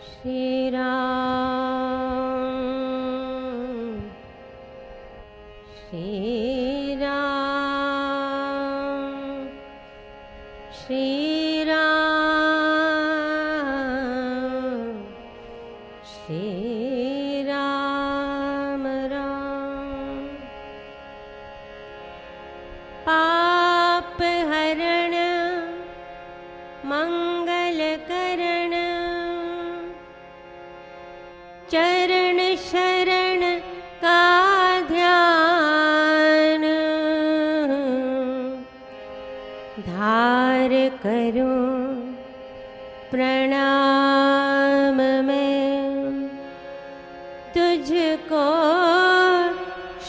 श्री राम श्री राम श्री राम श्री राम राम। पाप हरण मंगल करण चरण शरण का ध्यान धार करूं प्रणाम में तुझको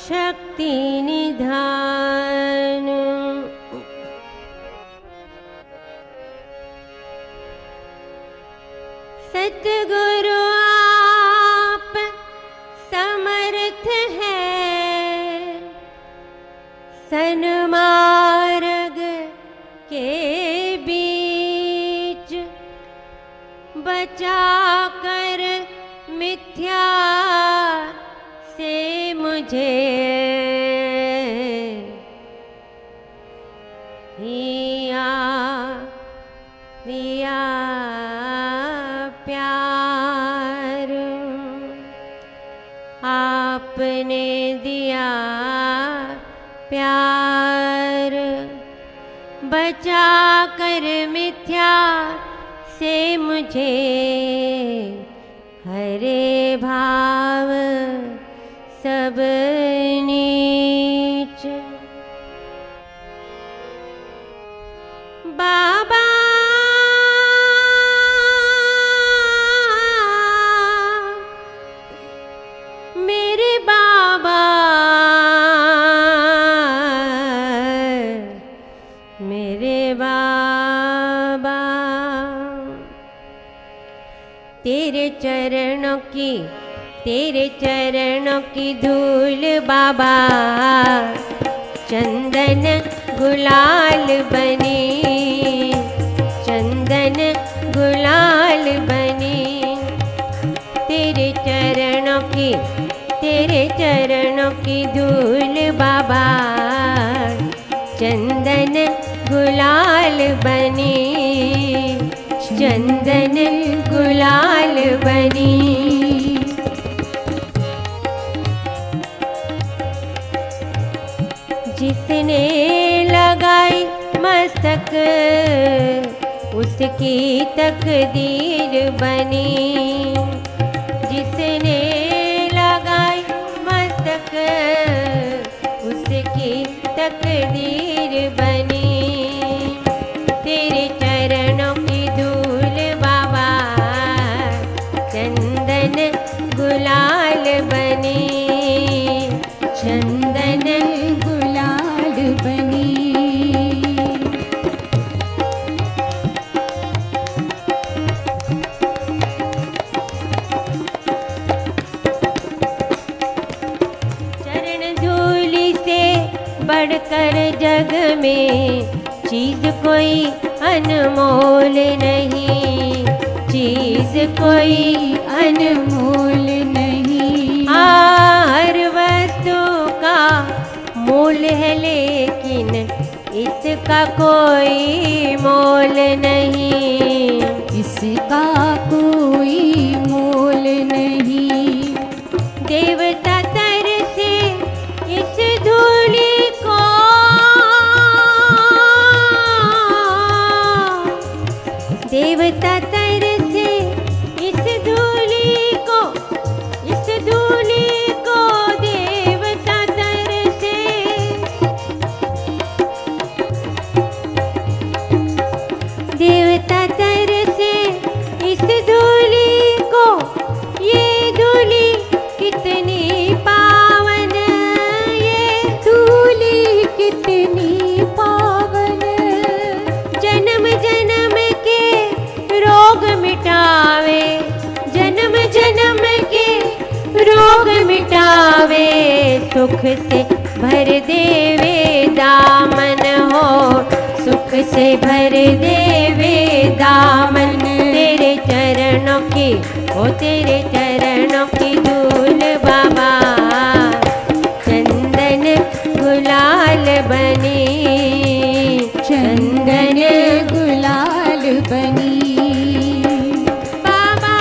शक्ति निधान। सतगुरु आप समर्थ है सन्मार्ग के बीच बचा कर मिथ्या से मुझे हिया दिया प्यार आपने दिया प्यार बचा कर मिथ्या से मुझे हरे भाव सब नीच। बाबा मेरे बाबा मेरे बाबा तेरे चरणों की धूल बाबा चंदन गुलाल बनी चंदन गुलाल बनी। तेरे चरणों की धूल बाबा चंदन गुलाल बनी चंदन गुलाल बनी। जिसने लगाई मस्तक उसकी तकदीर बनी जिसने लगाई मस्तक उसकी तकदीर बनी। तेरे चरणों की धूल बाबा चंदन गुलाल बनी चंदन गुलाल बनी। चरण धूलि से बढ़कर जग में चीज कोई अनमोल नहीं चीज कोई अनमोल नहीं। हर वस्तु का मूल है लेकिन इसका कोई मोल नहीं इसका कोई मोल नहीं। देवता तर से इस धूलि को देवता तर से इस धूलि को देवता तर से देवता तर से इस धूलि को ये धूलि कितनी पावन ये धूलि कितनी पावन जन्म जन्म के रोग मिटावे जन्म जन्म के रोग मिटावे सुख से भर देवे दामन हो सुख से भर देवे दामन। तेरे चरणों की ओ तेरे चरणों की धूल बाबा चंदन गुलाल बनी, चंदन गुलाल बनी। बाबा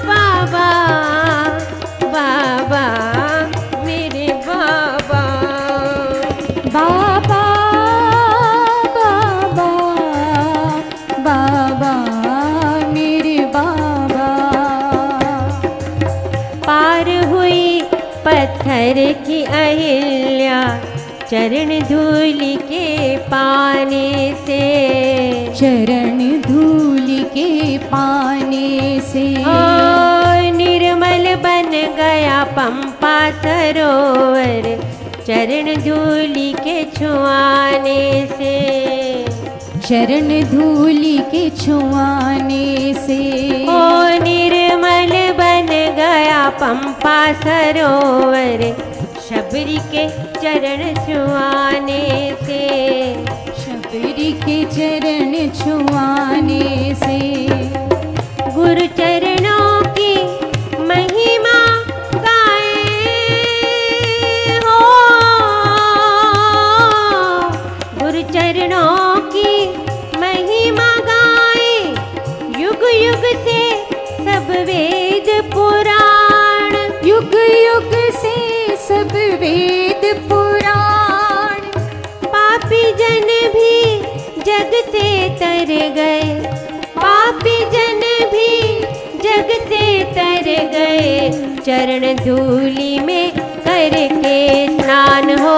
बाबा बाबा मेरे बाबा, बाबा बाबा बाबा मेरे बाबा। पार हुई पत्थर की अहिल्या चरण धूल के पाने से, चरण धूल के पाने से। ओ निर्मल बन गया पंपा सरोवर चरण धूल के छुआने से, चरण धूल के छुआने से। ओ निर्मल बन गया पंपा सरोवर शबरी के चरण छुआने से, शबरी के चरण छुआने से। गुरु चरणों की महिमा गाए हो, गुरु चरणों की महिमा गाए युग युग से सब वेद पुराण, युग युग से सब वेद पुराण। पापी जन भी जग से तर गए, पापी जन भी जग से तर गए चरण धूलि में करके स्नान हो,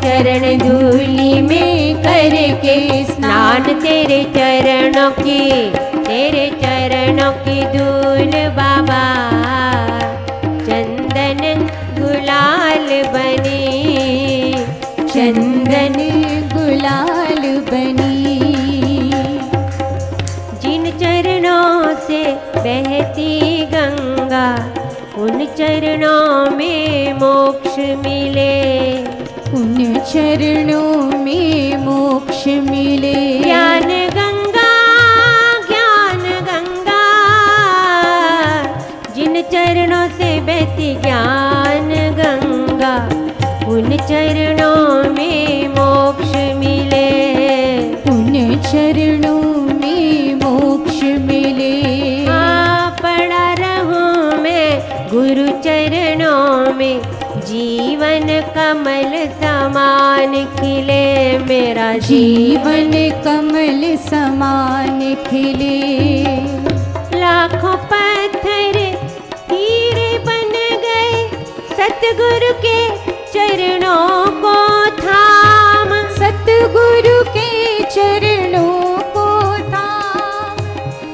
चरण धूलि में करके स्नान। तेरे चरणों की धूल बाबा चंदन गुलाल बनी, चंदन गुलाल बनी। जिन चरणों से बहती गंगा उन चरणों में मोक्ष मिले, उन चरणों में मोक्ष मिले। ज्ञान गंगा ज्ञान गंगा, जिन चरणों से बहती ज्ञान गंगा उन चरणों में मोक्ष मिले, उन चरणों में मोक्ष मिले। हाँ पड़ा रहूं मैं गुरु चरणों में जीवन कमल समान खिले, मेरा जीवन कमल समान खिले। लाखों पत्थर हीरे बन गए सतगुरु के चरणों को थाम, सतगुरु के चरणों को थाम।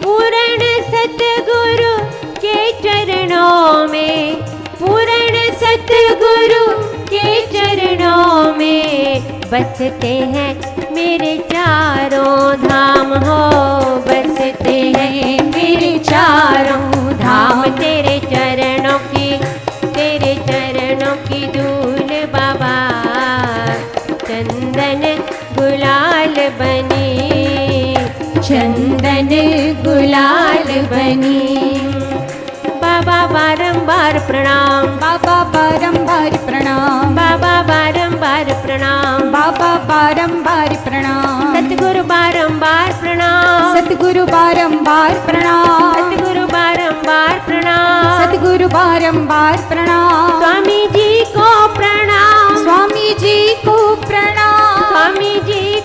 पूर्ण सतगुरु के चरणों में, पूर्ण सतगुरु के चरणों में बसते हैं मेरे चारों धाम हो, बसते हैं मेरे चारों धाम। तेरे चरणों की धूल बाबा चंदन गुलाल बनी, चंदन गुलाल बनी। बाबा बारंबार प्रणाम, बाबा बारंबार प्रणाम, बाबा बारंबार प्रणाम, बाबा बारंबार प्रणाम। सतगुरु बारंबार प्रणाम, सतगुरु बारंबार प्रणाम, सतगुरु बारंबार प्रणाम, सतगुरु बारंबार प्रणाम। स्वामी जी को प्रणाम, स्वामी जी को प्रणाम, स्वामी जी